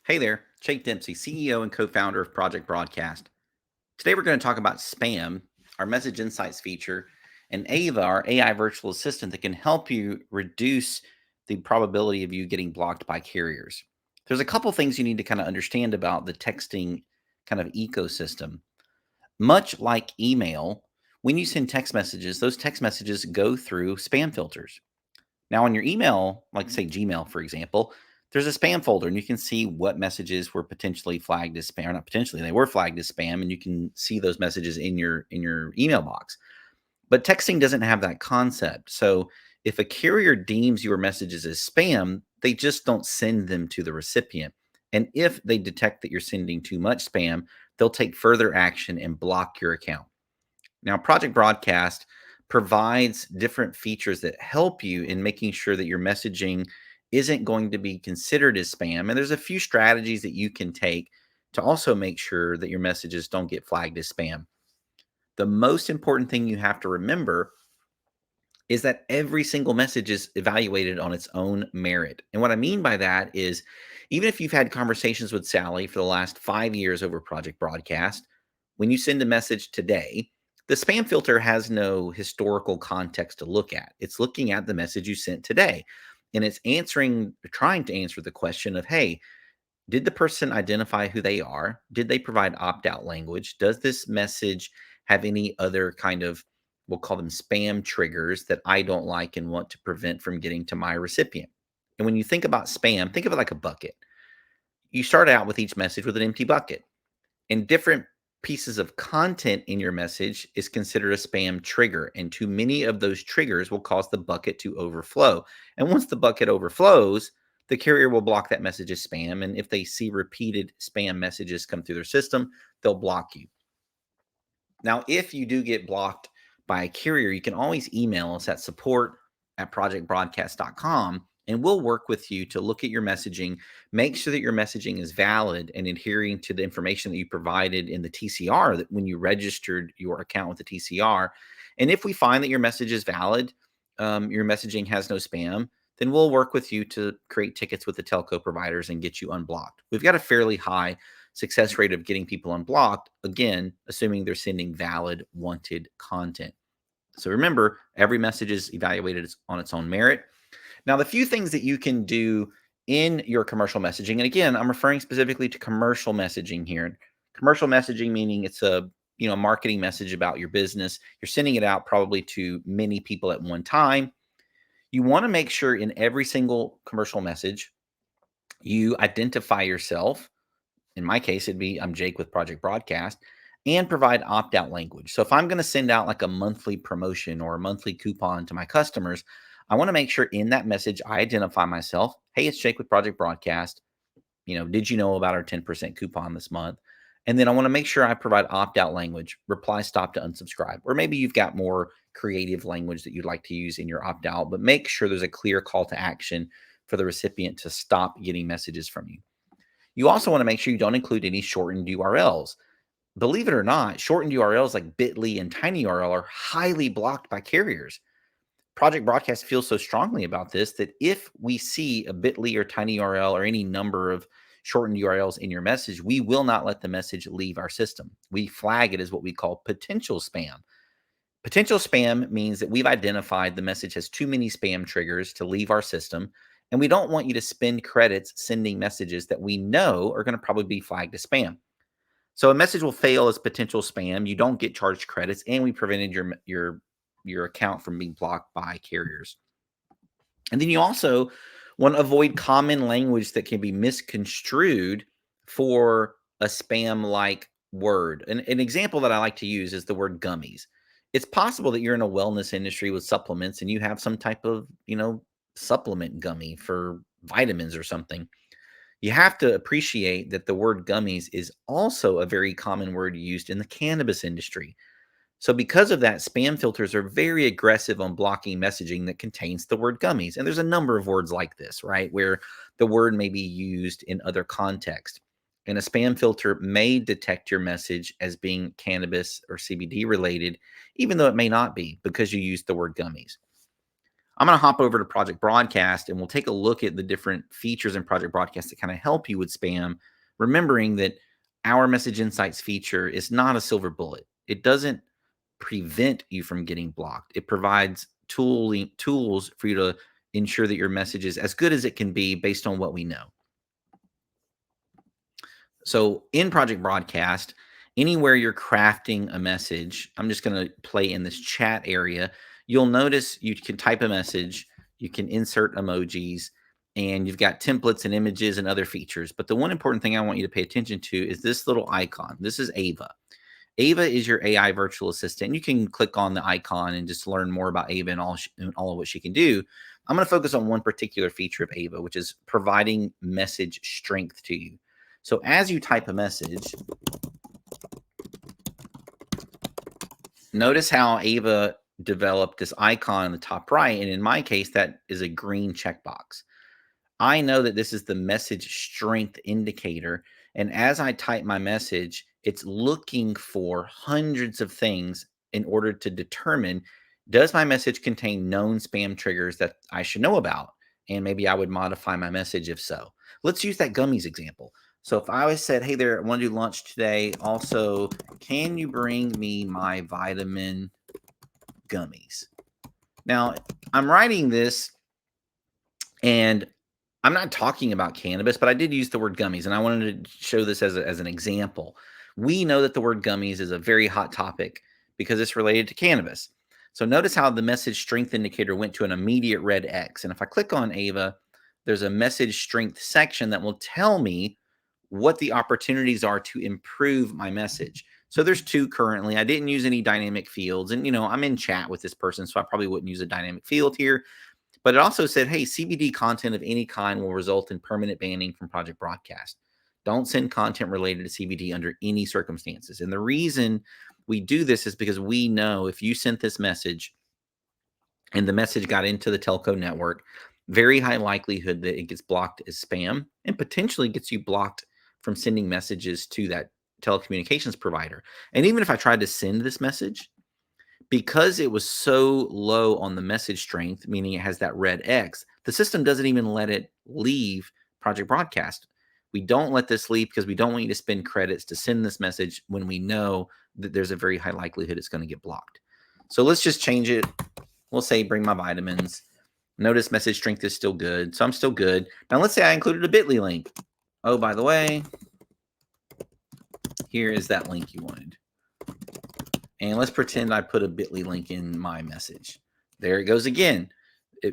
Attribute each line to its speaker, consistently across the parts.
Speaker 1: Hey there, Jake Dempsey, CEO and co-founder of Project Broadcast. Today we're going to talk about spam, our message insights feature, and Ava, our AI virtual assistant that can help you reduce the probability of you getting blocked by carriers. There's a couple things you need to kind of understand about the texting kind of ecosystem. Much like email, when you send text messages, those text messages go through spam filters. Now, on your email, like say Gmail, for example, there's a spam folder and you can see what messages were potentially flagged as spam, or not potentially, they were flagged as spam, and you can see those messages in your email box. But texting doesn't have that concept. So if a carrier deems your messages as spam, they just don't send them to the recipient. And if they detect that you're sending too much spam, they'll take further action and block your account. Now, Project Broadcast provides different features that help you in making sure that your messaging isn't going to be considered as spam. And there's a few strategies that you can take to also make sure that your messages don't get flagged as spam. The most important thing you have to remember is that every single message is evaluated on its own merit. And what I mean by that is, even if you've had conversations with Sally for the last 5 years over Project Broadcast, when you send a message today, the spam filter has no historical context to look at. It's looking at the message you sent today. And it's trying to answer the question of, hey, did the person identify who they are? Did they provide opt out language? Does this message have any other kind of, we'll call them spam triggers that I don't like and want to prevent from getting to my recipient? And when you think about spam, think of it like a bucket. You start out with each message with an empty bucket, and different pieces of content in your message is considered a spam trigger. And too many of those triggers will cause the bucket to overflow. And once the bucket overflows, the carrier will block that message as spam. And if they see repeated spam messages come through their system, they'll block you. Now, if you do get blocked by a carrier, you can always email us at support@projectbroadcast.com, and we'll work with you to look at your messaging, make sure that your messaging is valid and adhering to the information that you provided in the TCR that when you registered your account with the TCR. And if we find that your message is valid, your messaging has no spam, then we'll work with you to create tickets with the telco providers and get you unblocked. We've got a fairly high success rate of getting people unblocked, again, assuming they're sending valid, wanted content. So remember, every message is evaluated on its own merit. Now, the few things that you can do in your commercial messaging, and again, I'm referring specifically to commercial messaging here. Commercial messaging meaning it's a marketing message about your business. You're sending it out probably to many people at one time. You want to make sure in every single commercial message you identify yourself. In my case, it'd be I'm Jake with Project Broadcast, and provide opt out language. So if I'm going to send out like a monthly promotion or a monthly coupon to my customers, I want to make sure in that message I identify myself. Hey, it's Jake with Project Broadcast. Did you know about our 10% coupon this month? And then I want to make sure I provide opt out language, reply stop to unsubscribe. Or maybe you've got more creative language that you'd like to use in your opt out, but make sure there's a clear call to action for the recipient to stop getting messages from you. You also want to make sure you don't include any shortened URLs. Believe it or not, shortened URLs like bit.ly and tinyurl are highly blocked by carriers. Project Broadcast feels so strongly about this that if we see a bit.ly or tinyurl or any number of shortened URLs in your message, we will not let the message leave our system. We flag it as what we call potential spam. Potential spam means that we've identified the message has too many spam triggers to leave our system, and we don't want you to spend credits sending messages that we know are going to probably be flagged as spam. So a message will fail as potential spam. You don't get charged credits, and we prevented your account from being blocked by carriers. And then you also want to avoid common language that can be misconstrued for a spam like word. An example that I like to use is the word gummies. It's possible that you're in a wellness industry with supplements and you have some type of, supplement gummy for vitamins or something. You have to appreciate that the word gummies is also a very common word used in the cannabis industry. So, because of that, spam filters are very aggressive on blocking messaging that contains the word gummies. And there's a number of words like this, right? Where the word may be used in other contexts. And a spam filter may detect your message as being cannabis or CBD related, even though it may not be because you used the word gummies. I'm going to hop over to Project Broadcast and we'll take a look at the different features in Project Broadcast that kind of help you with spam, remembering that our Message Insights feature is not a silver bullet. It doesn't prevent you from getting blocked. It provides tools for you to ensure that your message is as good as it can be based on what we know. So in Project Broadcast, anywhere you're crafting a message, I'm just going to play in this chat area. You'll notice you can type a message, you can insert emojis, and you've got templates and images and other features. But the one important thing I want you to pay attention to is this little icon. This is Ava. Ava is your AI virtual assistant. You can click on the icon and just learn more about Ava and all of what she can do. I'm going to focus on one particular feature of Ava, which is providing message strength to you. So as you type a message, notice how Ava developed this icon in the top right. And in my case, that is a green checkbox. I know that this is the message strength indicator. And as I type my message, it's looking for hundreds of things in order to determine, does my message contain known spam triggers that I should know about? And maybe I would modify my message if so. Let's use that gummies example. So if I said, hey there, I want to do lunch today. Also, can you bring me my vitamin gummies? Now, I'm writing this and I'm not talking about cannabis, but I did use the word gummies, and I wanted to show this as an example. We know that the word gummies is a very hot topic because it's related to cannabis. So notice how the message strength indicator went to an immediate red X. And if I click on Ava, there's a message strength section that will tell me what the opportunities are to improve my message. So there's two currently. I didn't use any dynamic fields. And, I'm in chat with this person, so I probably wouldn't use a dynamic field here. But it also said, hey, CBD content of any kind will result in permanent banning from Project Broadcast. Don't send content related to CBD under any circumstances. And the reason we do this is because we know if you sent this message and the message got into the telco network, very high likelihood that it gets blocked as spam and potentially gets you blocked from sending messages to that telecommunications provider. And even if I tried to send this message, because it was so low on the message strength, meaning it has that red X, the system doesn't even let it leave Project Broadcast. We don't let this leave because we don't want you to spend credits to send this message when we know that there's a very high likelihood it's going to get blocked. So let's just change it. We'll say bring my vitamins. Notice message strength is still good. So I'm still good. Now let's say I included a bit.ly link. Oh, by the way, here is that link you wanted. And let's pretend I put a bit.ly link in my message. There it goes again.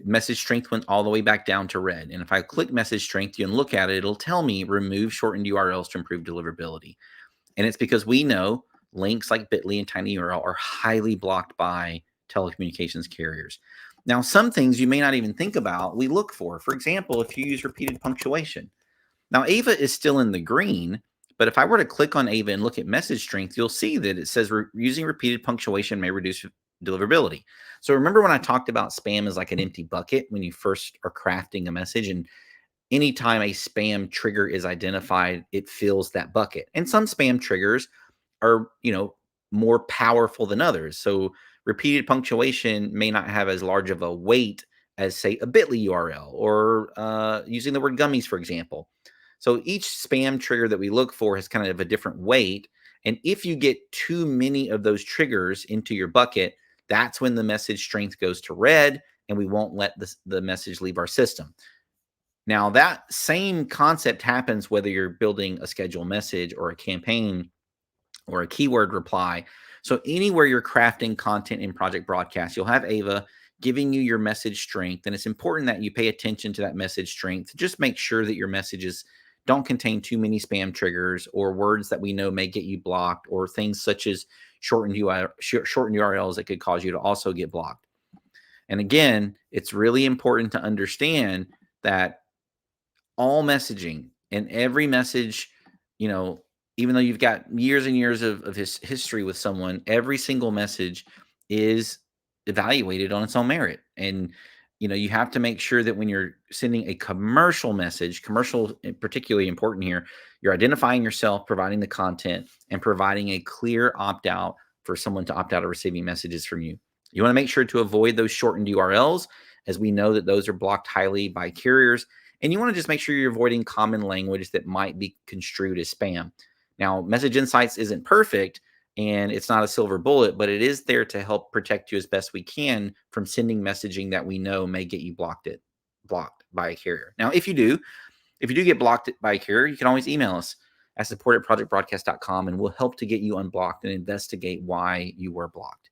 Speaker 1: Message strength went all the way back down to red. And if I click message strength, you can look at it, it'll tell me remove shortened URLs to improve deliverability. And it's because we know links like bit.ly and tinyURL are highly blocked by telecommunications carriers. Now, some things you may not even think about, we look for. For example, if you use repeated punctuation. Now, Ava is still in the green, but if I were to click on Ava and look at message strength, you'll see that it says using repeated punctuation may reduce deliverability. So remember when I talked about spam as like an empty bucket when you first are crafting a message, and anytime a spam trigger is identified, it fills that bucket. And some spam triggers are, more powerful than others. So repeated punctuation may not have as large of a weight as, say, a bit.ly URL or using the word gummies, for example. So each spam trigger that we look for has kind of a different weight. And if you get too many of those triggers into your bucket, that's when the message strength goes to red and we won't let the message leave our system. Now, that same concept happens whether you're building a schedule message or a campaign or a keyword reply. So anywhere you're crafting content in Project Broadcast, you'll have Ava giving you your message strength. And it's important that you pay attention to that message strength. Just make sure that your messages don't contain too many spam triggers or words that we know may get you blocked, or things such as shortened URLs that could cause you to also get blocked. And again, it's really important to understand that all messaging and every message, even though you've got years and years of history with someone, every single message is evaluated on its own merit. And you have to make sure that when you're sending a commercial message, commercial particularly important here, you're identifying yourself, providing the content, and providing a clear opt-out for someone to opt out of receiving messages from you. You want to make sure to avoid those shortened URLs as we know that those are blocked highly by carriers. And you want to just make sure you're avoiding common language that might be construed as spam. Now, Message Insights isn't perfect and it's not a silver bullet, but it is there to help protect you as best we can from sending messaging that we know may get you blocked by a carrier. Now, if you do get blocked by a carrier, you can always email us at support@projectbroadcast.com, and we'll help to get you unblocked and investigate why you were blocked.